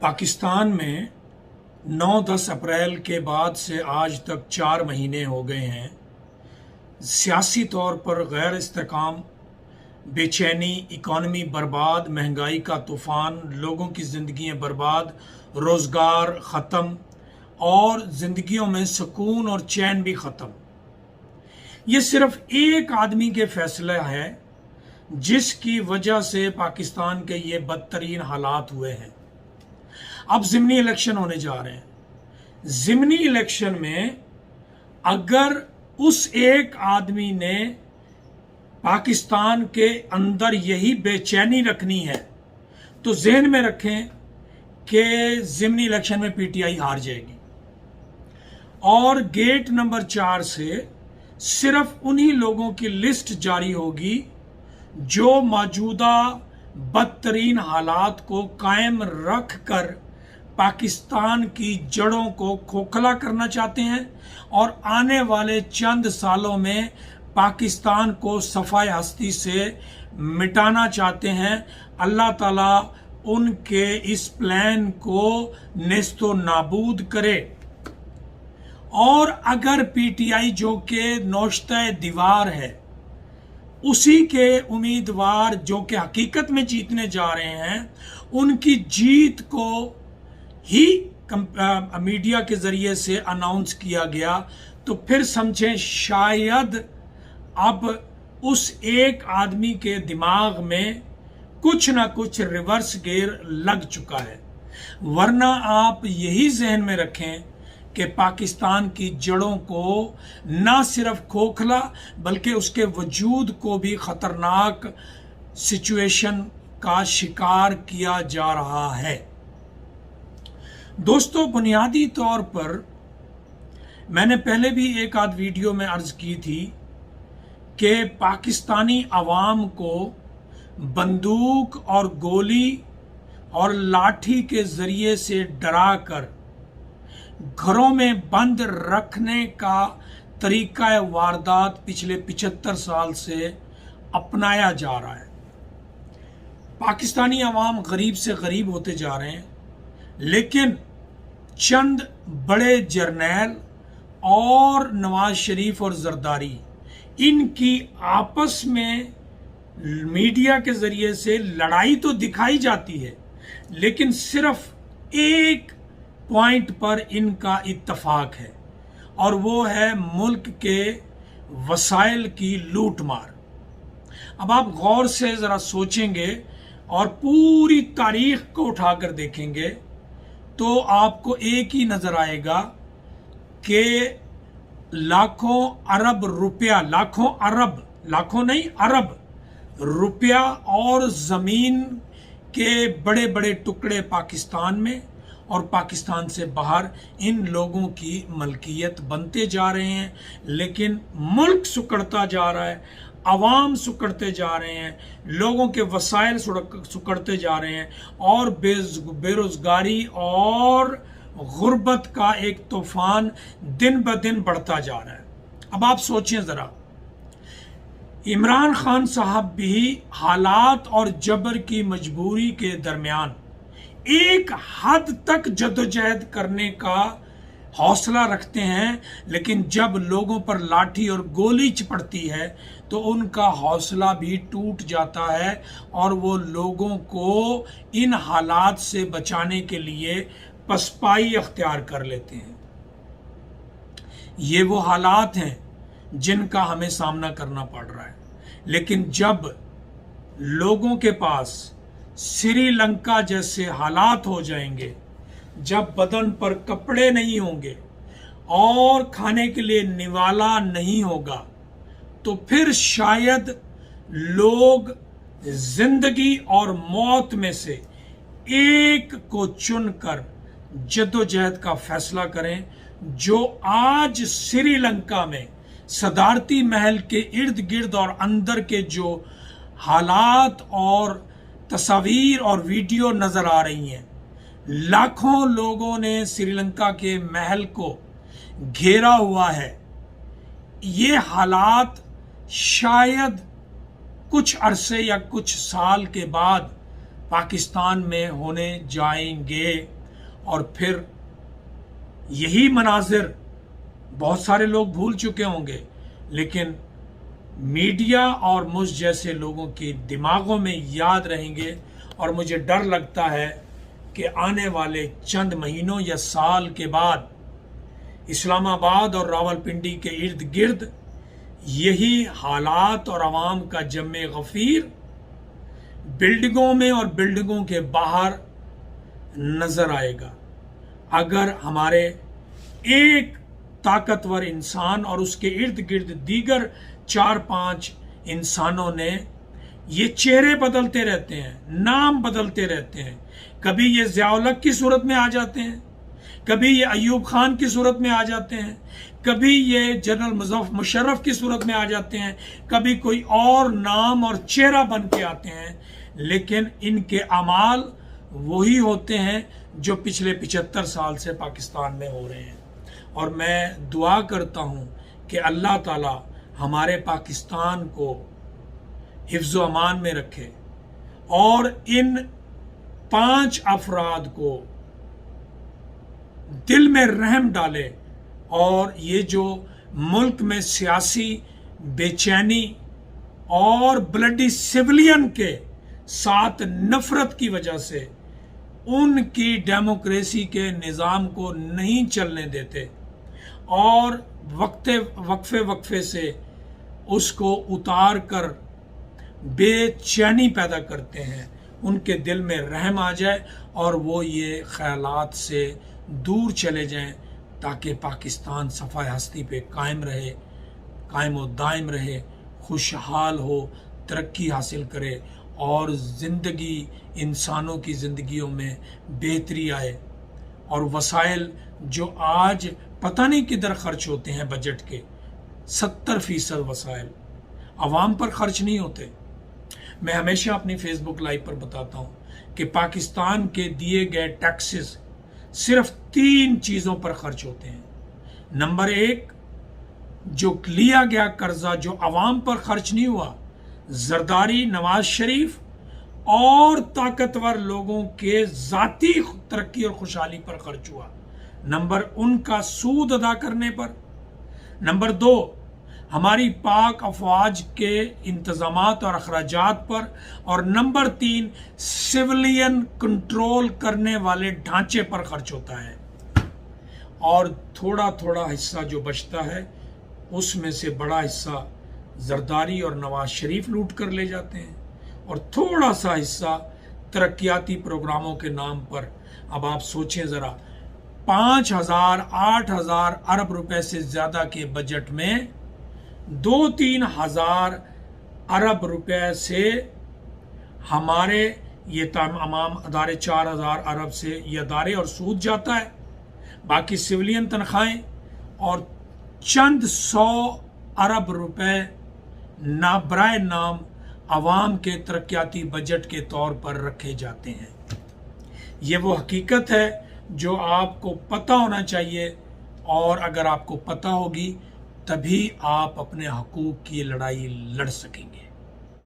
पाकिस्तान में 9-10 अप्रैल के बाद से आज तक 4 महीने हो गए हैं। सियासी तौर पर गैर इस्तेकाम, बेचैनी, इकॉनमी बर्बाद, महंगाई का तूफ़ान, लोगों की ज़िंदगियाँ बर्बाद, रोज़गार ख़त्म और ज़िंदगियों में सुकून और चैन भी ख़त्म। ये सिर्फ़ एक आदमी के फैसला है जिसकी वजह से पाकिस्तान के ये बदतरीन हालात हुए हैं। अब ज़िमनी इलेक्शन होने जा रहे हैं। ज़िमनी इलेक्शन में अगर उस एक आदमी ने पाकिस्तान के अंदर यही बेचैनी रखनी है तो ज़हन में रखें कि ज़िमनी इलेक्शन में पीटीआई हार जाएगी और गेट नंबर 4 से सिर्फ उन्हीं लोगों की लिस्ट जारी होगी जो मौजूदा बदतरीन हालात को कायम रख कर पाकिस्तान की जड़ों को खोखला करना चाहते हैं और आने वाले चंद सालों में पाकिस्तान को सफाए हस्ती से मिटाना चाहते हैं। अल्लाह ताला उनके इस प्लान को नेस्तो नाबूद करे। और अगर पीटीआई जो कि नौश्ता दीवार है, उसी के उम्मीदवार जो कि हकीकत में जीतने जा रहे हैं, उनकी जीत को ही मीडिया के जरिए से अनाउंस किया गया तो फिर समझें शायद अब उस एक आदमी के दिमाग में कुछ ना कुछ रिवर्स गियर लग चुका है। वरना आप यही जहन में रखें कि पाकिस्तान की जड़ों को ना सिर्फ खोखला बल्कि उसके वजूद को भी खतरनाक सिचुएशन का शिकार किया जा रहा है। दोस्तों, बुनियादी तौर पर मैंने पहले भी एक आध वीडियो में अर्ज की थी कि पाकिस्तानी अवाम को बंदूक और गोली और लाठी के जरिए से डरा कर घरों में बंद रखने का तरीका वारदात पिछले 75 साल से अपनाया जा रहा है। पाकिस्तानी अवाम गरीब से गरीब होते जा रहे हैं, लेकिन चंद बड़े जर्नैल और नवाज शरीफ और जरदारी, इनकी आपस में मीडिया के जरिए से लड़ाई तो दिखाई जाती है, लेकिन सिर्फ एक पॉइंट पर इनका इत्तफाक है और वो है मुल्क के वसाइल की लूट मार। अब आप गौर से ज़रा सोचेंगे और पूरी तारीख को उठाकर देखेंगे तो आपको एक ही नज़र आएगा कि लाखों अरब रुपया, लाखों नहीं अरब रुपया और ज़मीन के बड़े बड़े टुकड़े पाकिस्तान में और पाकिस्तान से बाहर इन लोगों की मलकियत बनते जा रहे हैं। लेकिन मुल्क सुकड़ता जा रहा है, अवाम सुकड़ते जा रहे हैं, लोगों के वसाइल सुकड़ते जा रहे हैं और बेरोजगारी और गुर्बत का एक तूफान दिन ब दिन बढ़ता जा रहा है। अब आप सोचें ज़रा, इमरान खान साहब भी हालात और जबर की मजबूरी के दरमियान एक हद तक जदोजहद करने का हौसला रखते हैं, लेकिन जब लोगों पर लाठी और गोली पड़ती है तो उनका हौसला भी टूट जाता है और वो लोगों को इन हालात से बचाने के लिए पसपाई अख्तियार कर लेते हैं। ये वो हालात हैं जिनका हमें सामना करना पड़ रहा है। लेकिन जब लोगों के पास श्रीलंका जैसे हालात हो जाएंगे, जब बदन पर कपड़े नहीं होंगे और खाने के लिए निवाला नहीं होगा, तो फिर शायद लोग जिंदगी और मौत में से एक को चुनकर जद्दोजहद का फैसला करें। जो आज श्रीलंका में सदारती महल के इर्द गिर्द और अंदर के जो हालात और तस्वीर और वीडियो नजर आ रही हैं, लाखों लोगों ने श्रीलंका के महल को घेरा हुआ है। ये हालात शायद कुछ अरसे या कुछ साल के बाद पाकिस्तान में होने जाएंगे और फिर यही मनाजिर बहुत सारे लोग भूल चुके होंगे, लेकिन मीडिया और मुझ जैसे लोगों के दिमागों में याद रहेंगे। और मुझे डर लगता है कि आने वाले चंद महीनों या साल के बाद इस्लामाबाद और रावलपिंडी के इर्द गिर्द यही हालात और आवाम का जम्मे गफीर बिल्डिंगों में और बिल्डिंगों के बाहर नजर आएगा। अगर हमारे एक ताकतवर इंसान और उसके इर्द गिर्द दीगर 4-5 इंसानों ने, ये चेहरे बदलते रहते हैं, नाम बदलते रहते हैं, कभी ये ज़िया-उल-हक की सूरत में आ जाते हैं, कभी ये अयूब खान की सूरत में आ जाते हैं, कभी ये जनरल मुशर्रफ की सूरत में आ जाते हैं, कभी कोई और नाम और चेहरा बन के आते हैं, लेकिन इनके अमाल वही होते हैं जो पिछले 75 साल से पाकिस्तान में हो रहे हैं। और मैं दुआ करता हूँ कि अल्लाह ताला हमारे पाकिस्तान को हिफ्ज़ व अमान में रखे और इन 5 अफराद को दिल में रहम डाले, और ये जो मुल्क में सियासी बेचैनी और ब्लडी सिविलियन के साथ नफरत की वजह से उनकी डेमोक्रेसी के निज़ाम को नहीं चलने देते और वक्फे से उसको उतार कर बेचैनी पैदा करते हैं, उनके दिल में रहम आ जाए और वो ये ख्यालात से दूर चले जाएं, ताकि पाकिस्तान सफ़ाए हस्ती पे कायम रहे, कायम व दायम रहे, खुशहाल हो, तरक्की हासिल करे और ज़िंदगी, इंसानों की ज़िंदगियों में बेहतरी आए। और वसाइल जो आज पता नहीं किधर खर्च होते हैं, बजट के 70% वसाइल आवाम पर खर्च नहीं होते। मैं हमेशा अपनी फेसबुक लाइव पर बताता हूँ कि पाकिस्तान के दिए गए टैक्सेस सिर्फ 3 चीज़ों पर खर्च होते हैं। नंबर 1, जो लिया गया कर्जा जो आवाम पर खर्च नहीं हुआ, जरदारी, नवाज शरीफ और ताकतवर लोगों के ज़ाती तरक्की और खुशहाली पर खर्च हुआ। नंबर उनका सूद अदा करने पर। नंबर 2, हमारी पाक अफवाज के इंतजामात और अखराजात पर। और नंबर 3, सिविलियन कंट्रोल करने वाले ढांचे पर खर्च होता है। और थोड़ा थोड़ा हिस्सा जो बचता है उसमें से बड़ा हिस्सा जरदारी और नवाज शरीफ लूट कर ले जाते हैं, और थोड़ा सा हिस्सा तरक्याती प्रोग्रामों के नाम पर। अब आप सोचें ज़रा, 5,000-8,000 अरब रुपए से ज़्यादा के बजट में 2-3 हज़ार अरब रुपए से हमारे ये तमाम अदारे, 4,000 अरब से ये अदारे और सूद जाता है, बाकी सिविलियन तनख्वाहें और चंद 100 अरब रुपए ना बराए नाम अवाम के तरक्याती बजट के तौर पर रखे जाते हैं। ये वो हकीकत है जो आपको पता होना चाहिए, और अगर आपको पता होगी तभी आप अपने हकूक़ की लड़ाई लड़ सकेंगे।